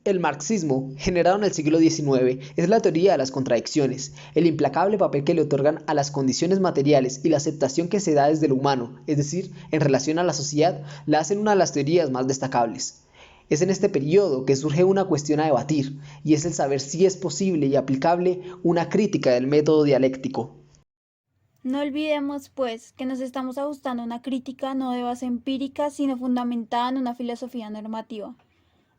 El marxismo, generado en el siglo XIX, es la teoría de las contradicciones, el implacable papel que le otorgan a las condiciones materiales y la aceptación que se da desde lo humano, es decir, en relación a la sociedad, la hacen una de las teorías más destacables. Es en este periodo que surge una cuestión a debatir, y es el saber si es posible y aplicable una crítica del método dialéctico. No olvidemos, pues, que nos estamos ajustando a una crítica no de base empírica, sino fundamentada en una filosofía normativa.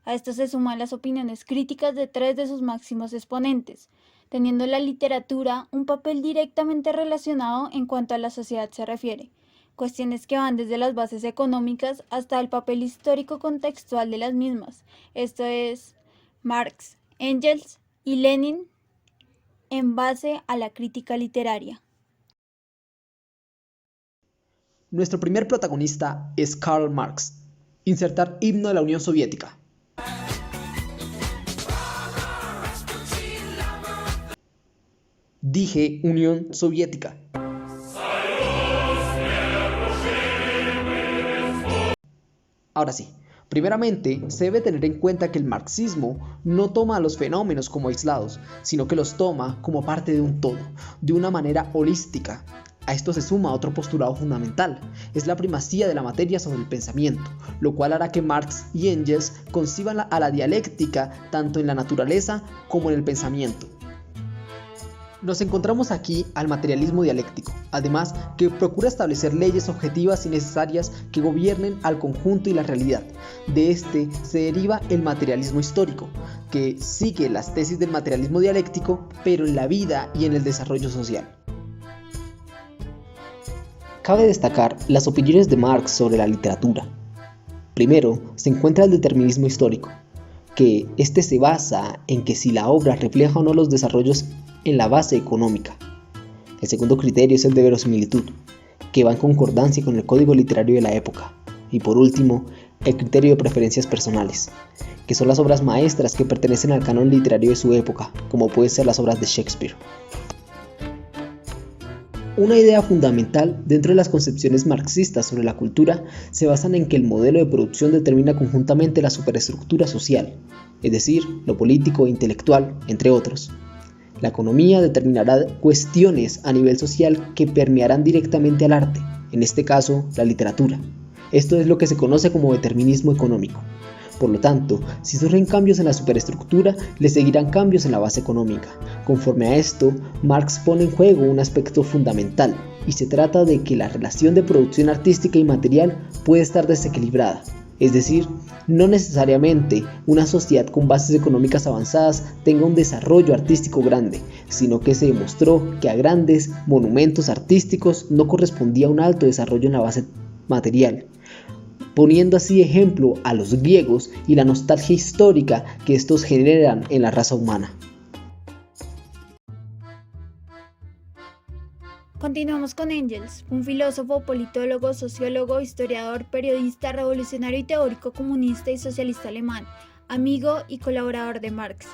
A esto se suman las opiniones críticas de tres de sus máximos exponentes, teniendo la literatura un papel directamente relacionado en cuanto a la sociedad se refiere, cuestiones que van desde las bases económicas hasta el papel histórico contextual de las mismas, esto es, Marx, Engels y Lenin en base a la crítica literaria. Nuestro primer protagonista es Karl Marx. Insertar himno de la Unión Soviética. Dije Unión Soviética. Ahora sí, primeramente se debe tener en cuenta que el marxismo no toma a los fenómenos como aislados, sino que los toma como parte de un todo, de una manera holística. A esto se suma otro postulado fundamental, es la primacía de la materia sobre el pensamiento, lo cual hará que Marx y Engels conciban a la dialéctica tanto en la naturaleza como en el pensamiento. Nos encontramos aquí al materialismo dialéctico, además que procura establecer leyes objetivas y necesarias que gobiernen al conjunto y la realidad. De este se deriva el materialismo histórico, que sigue las tesis del materialismo dialéctico, pero en la vida y en el desarrollo social. Cabe destacar las opiniones de Marx sobre la literatura. Primero, se encuentra el determinismo histórico, que este se basa en que si la obra refleja o no los desarrollos en la base económica. El segundo criterio es el de verosimilitud, que va en concordancia con el código literario de la época. Y por último, el criterio de preferencias personales, que son las obras maestras que pertenecen al canon literario de su época, como pueden ser las obras de Shakespeare. Una idea fundamental dentro de las concepciones marxistas sobre la cultura se basan en que el modelo de producción determina conjuntamente la superestructura social, es decir, lo político e intelectual, entre otros. La economía determinará cuestiones a nivel social que permearán directamente al arte, en este caso, la literatura. Esto es lo que se conoce como determinismo económico. Por lo tanto, si surgen cambios en la superestructura, le seguirán cambios en la base económica. Conforme a esto, Marx pone en juego un aspecto fundamental, y se trata de que la relación de producción artística y material puede estar desequilibrada. Es decir, no necesariamente una sociedad con bases económicas avanzadas tenga un desarrollo artístico grande, sino que se demostró que a grandes monumentos artísticos no correspondía un alto desarrollo en la base material, poniendo así ejemplo a los griegos y la nostalgia histórica que estos generan en la raza humana. Continuamos con Engels, un filósofo, politólogo, sociólogo, historiador, periodista, revolucionario y teórico comunista y socialista alemán, amigo y colaborador de Marx.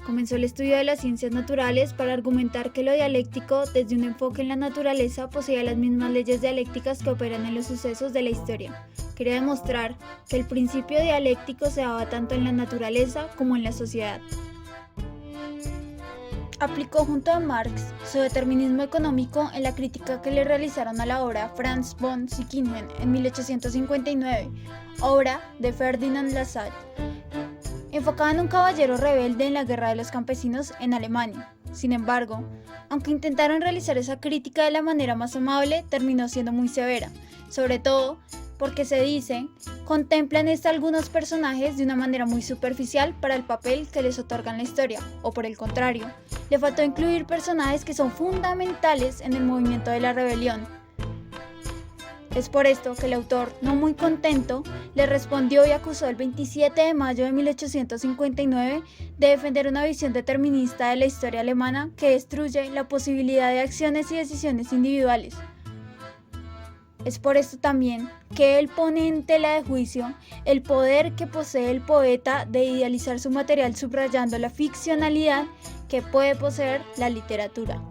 Comenzó el estudio de las ciencias naturales para argumentar que lo dialéctico, desde un enfoque en la naturaleza, poseía las mismas leyes dialécticas que operan en los sucesos de la historia. Quería demostrar que el principio dialéctico se daba tanto en la naturaleza como en la sociedad. Aplicó junto a Marx su determinismo económico en la crítica que le realizaron a la obra Franz von Sickingen en 1859, obra de Ferdinand Lassalle, enfocada en un caballero rebelde en la guerra de los campesinos en Alemania. Sin embargo, aunque intentaron realizar esa crítica de la manera más amable, terminó siendo muy severa, sobre todo porque se dice, contemplan algunos personajes de una manera muy superficial para el papel que les otorgan la historia, o por el contrario, le faltó incluir personajes que son fundamentales en el movimiento de la rebelión. Es por esto que el autor, no muy contento, le respondió y acusó el 27 de mayo de 1859 de defender una visión determinista de la historia alemana que destruye la posibilidad de acciones y decisiones individuales. Es por esto también que él pone en tela de juicio el poder que posee el poeta de idealizar su material, subrayando la ficcionalidad que puede poseer la literatura.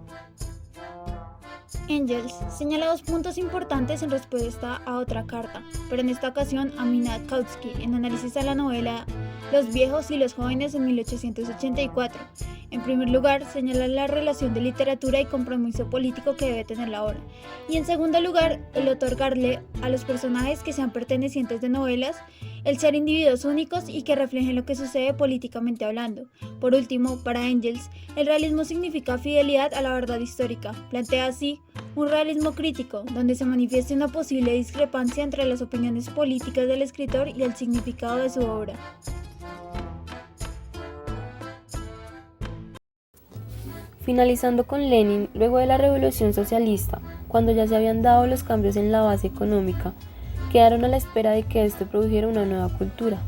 Engels señala dos puntos importantes en respuesta a otra carta, pero en esta ocasión a Mina Kautsky, en análisis a la novela Los viejos y los jóvenes en 1884. En primer lugar, señala la relación de literatura y compromiso político que debe tener la obra. Y en segundo lugar, el otorgarle a los personajes que sean pertenecientes de novelas el ser individuos únicos y que reflejen lo que sucede políticamente hablando. Por último, para Engels, el realismo significa fidelidad a la verdad histórica. Plantea así un realismo crítico, donde se manifiesta una posible discrepancia entre las opiniones políticas del escritor y el significado de su obra. Finalizando con Lenin, luego de la Revolución Socialista, cuando ya se habían dado los cambios en la base económica, quedaron a la espera de que esto produjera una nueva cultura.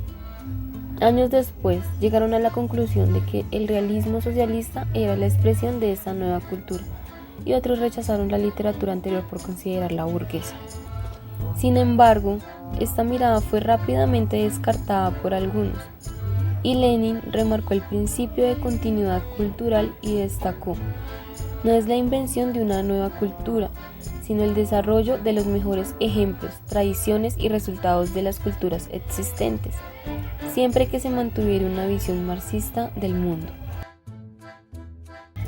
Años después, llegaron a la conclusión de que el realismo socialista era la expresión de esta nueva cultura, y otros rechazaron la literatura anterior por considerarla burguesa. Sin embargo, esta mirada fue rápidamente descartada por algunos, y Lenin remarcó el principio de continuidad cultural y destacó: no es la invención de una nueva cultura, sino el desarrollo de los mejores ejemplos, tradiciones y resultados de las culturas existentes, siempre que se mantuviera una visión marxista del mundo.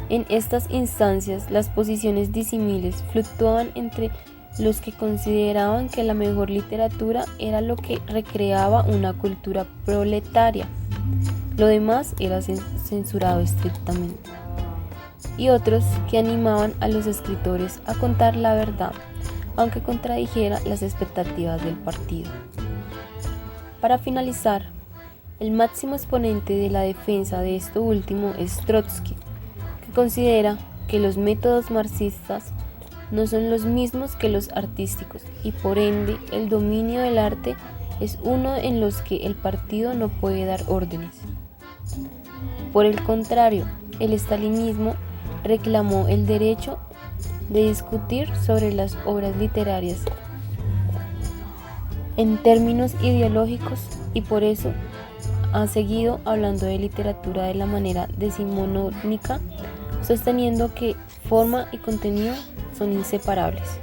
En estas instancias, las posiciones disímiles fluctuaban entre los que consideraban que la mejor literatura era lo que recreaba una cultura proletaria, lo demás era censurado estrictamente, y otros que animaban a los escritores a contar la verdad, aunque contradijera las expectativas del partido. Para finalizar, el máximo exponente de la defensa de esto último es Trotsky, que considera que los métodos marxistas no son los mismos que los artísticos y por ende el dominio del arte es uno en los que el partido no puede dar órdenes. Por el contrario, el estalinismo reclamó el derecho de discutir sobre las obras literarias en términos ideológicos y por eso ha seguido hablando de literatura de la manera decimonónica, sosteniendo que forma y contenido son inseparables.